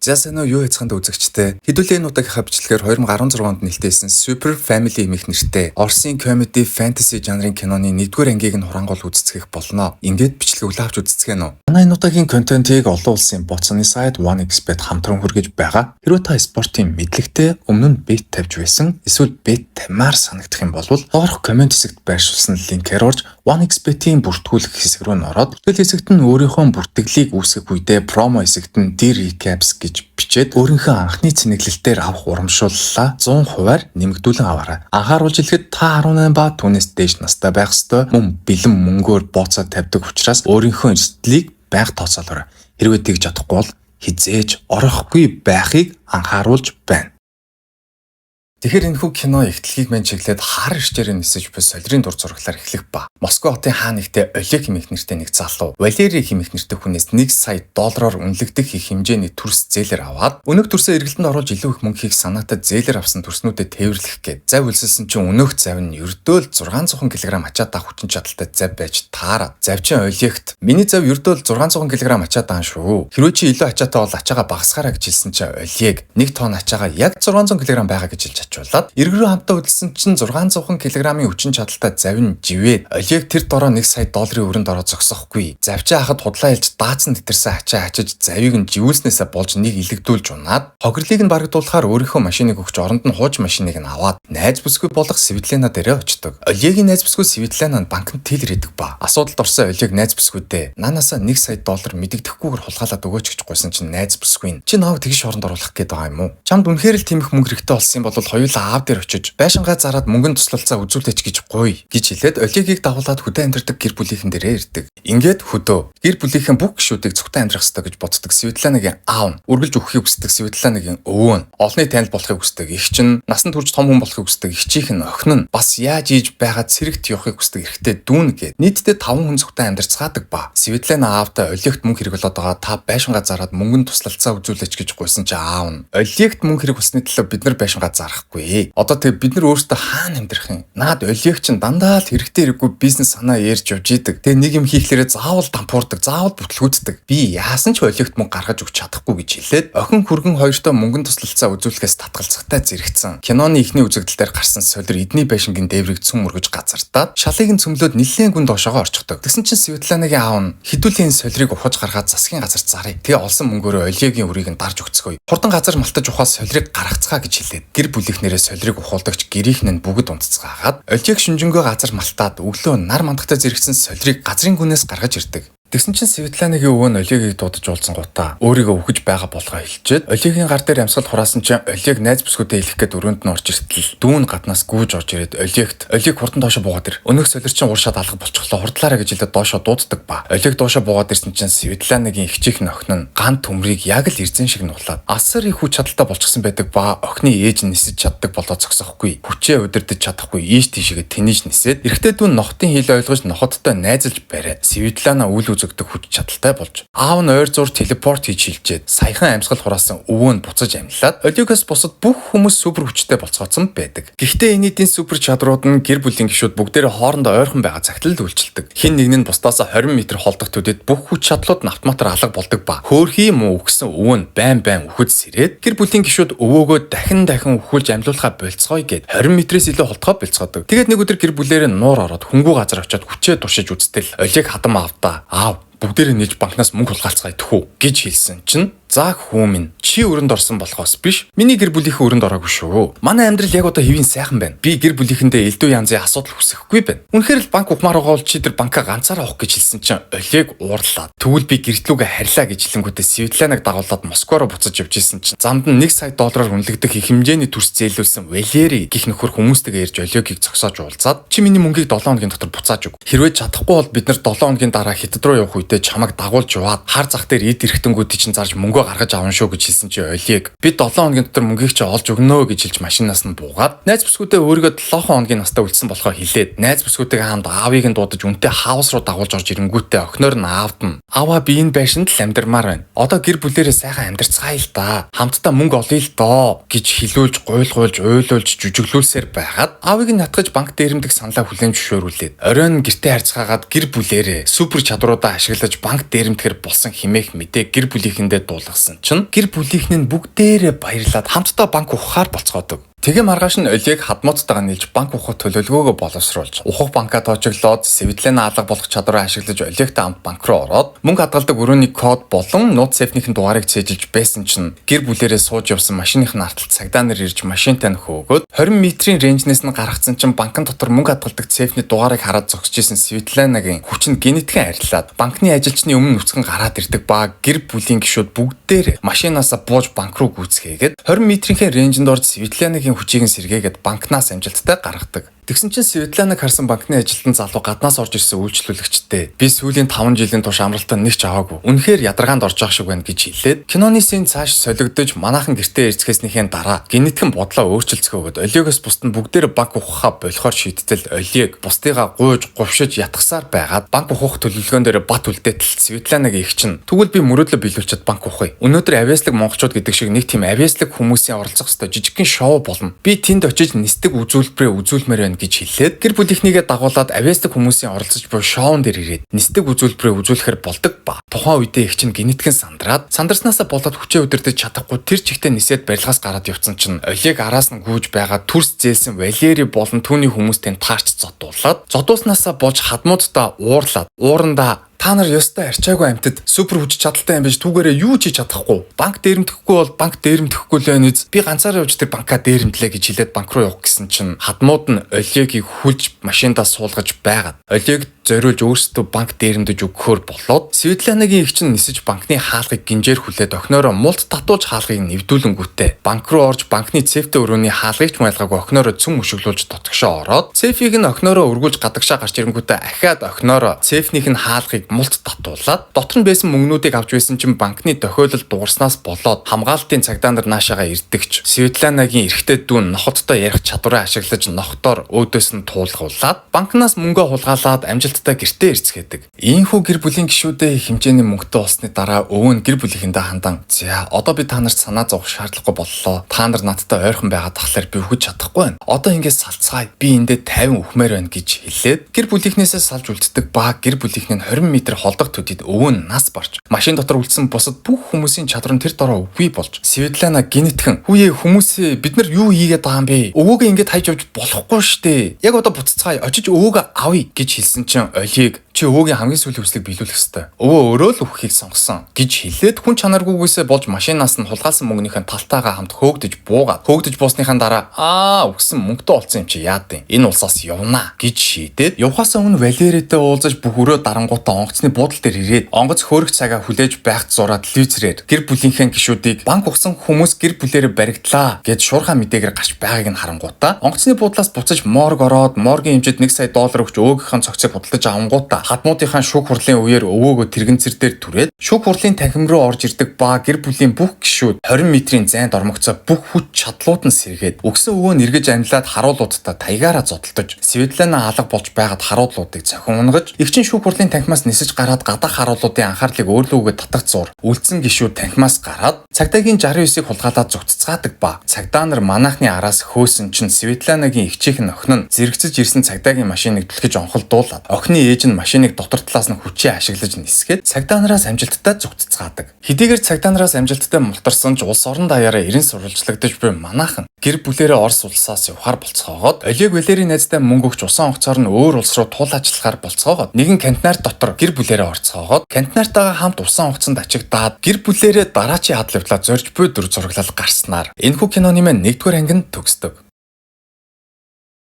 За сайн уу юу яцханд үзэгчтэй. Хэдүүлээ энэ удаагийнхаа бичлэгээр 2016 онд нэлтэйсэн Super Family эмх нэртэй Оросын comedy fantasy жанрын киноны 1-р ангийг нь хурангуул үзцгийх болно. Ингээд бичлэг авч үзцгэнэ үү. Манай энэ удаагийн контентыг олон улсын боцны сайт 1xBet хамтран хүргэж байгаа. Хэрвээ та спортын мэдлэгтэй өмнө нь бет тавьж байсан эсвэл бет тамаар санагдах юм бол доорх комент хэсэгт байршуулсан линкээр орж 1xBet-ийн бүртгүүлэх хэсэг рүү ороод тэгэл хэсэгт нь өөрийнхөө бүртгэлийг үүсгэх үедээ промо хэсэгт нь recaps гэж бичээд өөрийнхөө анхны цэнэглэлтээр авах урамшууллаа 100% нэмэгдүүлэн аваарай. Анхааруулж хэлэхэд та 18 ба түүнээс дээш настай байх ёстой. Мөн бэлэн мөнгөөр бооцоо тавьдаг учраас өөрийнхөө эрсдлийг байнга тооцоолоорой. Хэрвээ тэгж чадахгүй бол хизээж орохгүй байхыг анхааруулж байна. Тэгэхээр энэхүү кино ихтлгийг мэн чиглээд хар ирчээр нисэж буй солирын дур зураглаар эхлэх ба. Москва хотын хаа нэгтээ Олег хэмээх нэртэй нэг залуу Валерий хэмээх нэртэй хүнээс $1 сая их хэмжээний төрс зээлэр аваад өнөөх төрсөө эргэлтэнд оруулж илүү их мөнгө хийх санаатад зээлэр авсан төрснүүдэд тээвэрлэх гээд зав үлсэлсэн чинь өнөөх зав нь ердөөл 600 кг ачаа даах хүчин чадалтай зав байж таараад завчин Олегт миний зав ердөөл 600 кг ачаа даан шүү. Хэрвээ чи илүү ачаатай бол ачаагаа багасгаарай гэж хэлсэн чинь Олег 1 тонн ачаагаа яг 600 кг байгаа гэж хэлж ачуулаад эргэрүү хамтаа хөдөлсөн чинь 600 кг-ийн хүчин чадалтай зав нь живээд Олег тэр дороо $1 сая өрөөнд ороо зогсохгүй. Завчаа хахад худлаа хэлж даацсан тэтэрсэн ачаа ачиж завийг нь живүүлснээсээ болж нэг илэгдүүлж унаад хохирлыг нь барагдуулахаар өөрийнхөө машиныг өгч оронд нь хууч машиныг нь аваад найз бүсгүй болох Светлана дээрээ очдог. Олегийн найз бүсгүй Светлана нь банкнд тэлэр идэг ба. Асуудалд орсон Олег найз бүсгүйдээ нанаасаа $1 сая мэдэгдэхгүйгээр хулгайлаад өгөөч гэж гуйсан чинь найз бүсгүй нь чи нааг тэгш оронд оруулах гээд байгаа юм уу? Чамд үнэхээр л тиймх мөнгө хэрэгтэй болсон юм бол хоёулаа аав дээр очиж байшингаа зараад мөнгөнд туслалцаа үзүүлээч гэж гуй гэж хэлээд Олегийг дагуулад хөдөө амьдардаг гэр бүлийнхэн дээрээ ирдэг. Ингээд хөдөө гэр бүлийнхэн бүх гишүүдийг цогтой амьдрах ёстой гэж боддог Светланагийн аав нь үргэлж өгөхийг хүсдэг Светланагийн өвөө нь олонний танил болохыг хүсдэг эгч нь насанд хүрч том хүн болохыг хүсдэг эгчийнх нь охин нь бас яаж ийж байгаад цэрэгт явахыг хүсдэг эрэгтэй дүүн гээд нийтдээ 5 хүн цогтой амьдарцгаадаг ба. Светлана аавтай Олегт мөнгө хэрэг болоод байгаа та байшингаа зараад мөнгөнд туслалцаа үзүүлээч гэж гуйсан чи аав нь Олегт мөнгө хэрэг болсны төлөө бид нар байшингаа зарахгүй. Одоо тэг бид нар өөрсдөө хаана амьдрах юм? Наад Олег чинь дандаа л хэрэгтэй хэрэггүй бизнес санаа ярьж явж идэг. Тэг нэг юм хийхлээрээ заавал дампуурдаг, заавал бүтлгүүддэг. Би яасан ч Олегт мөнгө гаргаж өгч чадахгүй гэж хэлээд охин хүргэн хоёртоо мөнгөнд туслалцаа үзүүлэхээс татгалзахтай зэрэгцэн. Киноны эхний үзэгдэл дээр гарсан солир эдний байшингийн дээврийг цөм мөргөж газартаад шалыг нь цөмлөөд нэлээд гүн доошоогоо орчихдог. Тэгсэн чинь Светланагийн аав нь хэдүүлэн солирыг ухаж гаргаад засгийн газарт зарыг. Тэгээ олсон мөнгөөрөө Олегийн үрийг нь дарж өгцгөөе. Хурдан газар малтаж ухаас солирыг гаргацгаа гэж хэлээд гэр бүлийнхнэрээ солирыг ухуулдагч гэрийнх нь бүгд унтцгаагаад Олег шүнжэнгөө газар малтаад өглөө нар мандахтай зэрэгсэн солирыг газрын гүнээс гаргаж ирдэг. Тэгсэн чинь Светланагийн өвөө нь Олегийг дуудаж уулзсан гутаа өөрийгөө өгөж байгаа болгоо хэлчихэд Олегийн гар дээр амьсгал хураасан чинь Олег найз бүсгүүдэд хэлэх гээд өрөөнд нь орж иртэл дүүн гаднаас гүйж орж ирээд Олег хурдан доошо буугаад ир. Өнөөх солир чинь ууршаад алга болчихлоо хурдлаарай гэж хэлээд доошо дууддаг ба. Олег доошо буугаад ирсэн чинь Светланагийн эгчийнх нь охин нь ган төмрийг яг л эрзэн шиг нуулаад асар их хүч чадалтай болчихсон байдаг ба охины ээж нь нисэж чаддаг болоо зогсохгүй. Хүчээ удирдах чадахгүй ийш тийшээгээ тэнийж нисээд эрэгтэй дүүн нохотын хил ойлгож нохоттой найзалж бариад Светлана үл үзэгдэх хүч чадалтай болж аав нь ойр зур телепорт хийж хилжээд саяхан амьсгал хураасан өвөө нь буцаж амьлаад Олегоос бусад бүх хүмүүс супер хүчтэй болцооцсон байдаг. Гэхдээ энэдийн супер чадрууд нь гэр бүлийн гишүүд бүгдээрээ хоорондоо ойрхон байгаа цагтлал үйлчилдэг. Хин нэг нь бусдаас 20 м холдох төдөд бүх хүч чадлууд нь автоматар алга болдог ба хөөрхий муу өгсөн өвөө нь байн үхэж сэрээд гэр бүлийн гишүүд өвөөгөө дахин үхүүлж амьлуулахаа болцгоё гэд 20 м-ээс илүү холдохоо болцгоодог. Тэгээд нэг өдөр гэр бүлээрээ нуур ороод хөнгүү газар очиод хүчээ туршиж үзтэл Олег хадам аавдаа аав бүгдээрээ нээж банкнаас мөнгө хулгайлцгаая төхөө гэж хэлсэн чинь за хүмүн чи өрөнд орсон болохоос биш миний гэр бүлийнхээ өрөнд ороогүй шүү. Манай амьдрал яг одоо хэвийн сайхан байна. Би гэр бүлийнхэндээ элдв янзын асуудал хүсэхгүй байна. Үнэхээр л банк ухмаар байгаа бол чи тэр банкаа ганцаараа авах гэж хэлсэн чинь Олег уурлаад тэгвэл би гэртлүүгээ харьлаа гэж хэлэнгүүтээ Светланаг дагуулад Москва руу буцаж явж исэн чинь замд нь $1 сая үнэлэгдэх их хэмжээний төрс зээлүүлсэн Валерий гих нөхөр хүмүүстэйгээ ирж Олегийг зогсоож уулзаад чи миний мөнгийг 7 хоногийн дотор буцааж өг. Хэрвээ чадахгүй бол бид нар 7 хоногийн дараа Хятад руу явах үедээ чамайг дагуулж яваад хар зах дээр эд эрэхтэнгүүдийг чинь зарж мөнгө гаргаж авна шүү гэж хэлсэн чи Олег би 7 хоногийн дотор мөнгийг чи олж өгнө гэж хэлж машинаас нь буугаад найз бүсгүүдээ өөрийгөө 7 хоногийн настай үлдсэн болохоо хэлээд найз бүсгүүдтэйгээ хамт аавыг нь дуудаж үнтэй хаус руу дагуулж орж ирэнгүүтээ охиноор нь аавд нь аваа би энэ байшинд л амьдармаар байна. Одоо гэр бүлээрээ сайхан амьдарцгаая л да. Хамтдаа мөнгө олъё л доо гэж хэлүүлж гуйлгуулж уйлуулж жүжиглүүлсээр байгаад аавыг нь натгаж банк дээрэмдэх саналаа хүлээн зөвшөөрүүлээд оройн гэртээ харьцаагаад гэр бүлээрээ супер чадруудаа ашиглаж банк дээрэмдэхэр болсон хэмээх мэдээ гэр бүлийнхэндээ дуулгад ойлгосон чинь гэр бүлийнх нь бүгдээрээ баярлаад хамтдаа банк ухахаар болцгоодог. Тэгээ маргааш нь Олег хадмуудтайгаа нийлж банк ухах төлөвлөгөөгөө боловсруулж ухах банкаа тоожиглоод Светлана алга болгох чадвараа ашиглаж Олегтай хамт банк руу ороод мөнгө хадгалдаг өрөөний код болон нууц сейфнийхэн дугаарыг цээжилж байсан чинь гэр бүлэрээ сууж явсан машиных нь арталт цагдаа нар ирж машинтай нь хөөгөөд 20 метрийн рейнжнээс нь гаргацсан чинь банкн дотор мөнгө хадгалдаг сейфний дугаарыг хараад зогсож исэн Светланагийн хүчин гинэтхэн арилаад банкны ажилчны өмнө нүцгэн гараад ирдэг ба гэр бүлийн гишүүд бүгдээр машинаасаа бууж банк руу гүйцгээгээд 20 метрийн рейнжинд орж Светланагийн хүчийг нь сэргээгээд банкнаас амжилттай гаргадаг. Тэгсэн чинь Светланаг харсан банкны ажилтан залуу гаднаас орж ирсэн үйлчлүүлэгчтэй би сүүлийн 5 жилийн турш амралтаа нэг ч аваагүй. Үнэхээр ядаргаанд орж байгаа шиг байна гэж хэлээд киноны сын цааш солигдож манаахан гэртээ ирцгээснийхээ дараа гинэтхэн бодлоо өөрчилцгөөгд Олегоос бусд нь бүгдээр банк ухахаа болохоор шийдтэл Олег бусдыгаа гуйж говшиж ятгсаар байгаад банк ухах төлөвлөгөөн дээр бат үлдээтэл Светланагийн их чинь тэгвэл би мөрөөдлө биелүүлчихэд банк ухъя. Өнөөдөр авиаслаг монголчууд гэдэг шиг нэг тийм авиаслаг хүмүүсийн оролцох ёстой жижигхэн шоу болно. Би тэнд очиж нисдэг үзүүлбэрээ үзүүлмээр гэж хэлээд гэр бүлийнхнийгээ дагуулад авиаслаг хүмүүсийн оролцож буй шоун дээр ирээд нисдэг үзүүлбэрээ үзүүлэхээр болдог ба. Тухайн үедээ их чинь гинэтхэн сандарснаасаа болоод хүчээ удирдах чадахгүй тэр чигтээ нисээд барилгаас гараад явцсан чинь Олег араас нь гүйж байгаа түрс зээлсэн Валери болон түүний хүмүүстэй таарч зодуулснаасаа болж хадмуудтай уурандаа та нар ёстой арчаагүй амьтад супер хүч чадaltaй юм биш түүгээрээ юу ч хийж чадахгүй. Банк дээрэмдэхгүй бол банк дээрэмдэхгүй л байна үз. Би ганцаараа явж тэр банкаа дээрэмдлээ гэж хэлээд банк руу явах гэсэн чинь хадмууд нь Олегийг хүлж машиндаа суулгаж байгаад Олег зориулж өөрсдөө банк дээрэмдэж өгөхөөр болоод Светланагийн их чинь нисэж банкны хаалгыг гинжээр хүлээд охиноороо мулт татуулж хаалгыг нэвдүүлэнгүүтээ банк руу орж банкны цэфтэй өрөөний хаалгыг ч майлгаагүй охиноороо цөм өшөглүүлж дотгошоо ороод цэфийг нь охиноороо өргүүлж гадагшаа гарч ирэнгүүтээ ахаад охиноороо цэфнийх нь хаалгыг мулт татуулаад дотор нь байсан мөнгнүүдийг авч байсан чинь банкны тохиолдол дуурснаас болоод хамгаалтын цагдаа нар наашаага ирдэгч Светланагийн эрэгтэй дүүн нохоттой ярих чадвараа ашиглаж нохотоор өөдөөс нь туулгуулад банкнаас мөнгөө хулгайлаад амжилттай гэртээ ирцгээдэг. Ийхүү гэр бүлийн гишүүдээ хэмжээний мөнгөтэй болсны дараа өвөө нь гэр бүлийнхэндээ хандан "За одоо би та нарт санаа зовох шаардлагагүй боллоо. Та нар надтай ойрхон байгаад тахлаар би өгч чадахгүй байна. Одоо ингэж салцгаая. Би эндээ 50 өгмээр байна" гэж хэлээд гэр бүлийнхнээсээ салж үлддэг ба гэр бүлийнх нь 20 м холдох төдийд өвөө нь нас барж машин дотор үлдсэн бусад бүх хүмүүсийн чадвар нь тэр дороо үгүй болж Светлана гинэтхэн "Хүүе хүмүүсээ бид нар юу хийгээд байгаа юм бэ? Өвөөгөө ингэж хайж явж болохгүй штэ. Яг одоо буцацгаая. Очиж өвөөгөө авъя" гэж хэлсэн чинь Олег "Чи өвөөгийн хамгийн сүүлийн хүслийг биелүүлэх ёстой. Өвөө өөрөө л үххийг сонгосон" гэж хэлээд хүн чанаргүйгээсээ болж машинаас нь хулгайлсан мөнгөнийхөө талтайгаа хамт хөөгдөж буусныхаа дараа үгсэн мөнгөтэй олцсон юм чи яад вэ? Энэ улсаас явнаа гэж шийдээд явхаасаа өмнө Валеритэй уулзаж бүх өрөө дарангуудаа онгоцны буудлын дээр ирээд онгоц хөөрөх цагаа хүлээж байхад зураад телевизээр гэр бүлийнхээ гишүүдийг банк ухсан хүмүүс гэр бүлээрээ баригдлаа гэж шуурхай мэдээгээр гарч байгааг нь харангуудаа онгоцны буудлаас буцаж морг ороод моргийн хэмжээд $1 сая өгч өвөөгийнхөө цогцыг худалдаж авангуудаа хадмуудынхаа шүүх хурлын үеэр өвөөгөө тэрэгэнцэр дээр түрээд шүүх хурлын танхим руу орж ирдэг ба гэр бүлийн бүх гишүүд 20 м-ийн зайд ормогцоо бүх хүч чадлууд нь сэргээд өгсөн өвөө нь эргэж амьлаад харуулуудтай таягаараа зодтолдож Светлана алга болж байгаад харуулуудыг цохин унгаж эгчин шүүх хурлын танхимаас нисэж гараад гадаах харуулуудын анхаарлыг өөрлөгөө татах зур үлдсэн гишүүд танхимаас гараад цагдаагийн 69-ыг хулгайлаад зүгтцгаадаг ба цагдаа нар манайхны араас хөөсөн чинь Светланагийн эгчийнх нь охин нь зэрэгцэж ирсэн цагдаагийн машиныг түлхэж онхолдуулаад охины ээж нь машиныг дотор талаас нь хүчээ ашиглаж нисгээд цагдаа нараас амжилттай зүгтцгаадаг. Хэдийгээр цагдаа нараас амжилттай мултарсан ч улс орон даяараа эрен сурвалжлагдаж буй манайхан гэр бүлээрээ Орос улсаас явахаар болцоогоод Олег Валерийн найзтай мөнгө өгч усан онгоцоор нь өөр улс руу туул ажиллахаар болцоогоод нэгэн кантнаар дотор гэр бүлээрээ орцоогоод кантнаартайгаа хамт усан онгоцонд ачигдаад гэр бүлээрээ дараачийн хадал явдлаа зорж буй дүр зураглал гарснаар энэхүү киноны маань 1-р анги нь төгсдөг.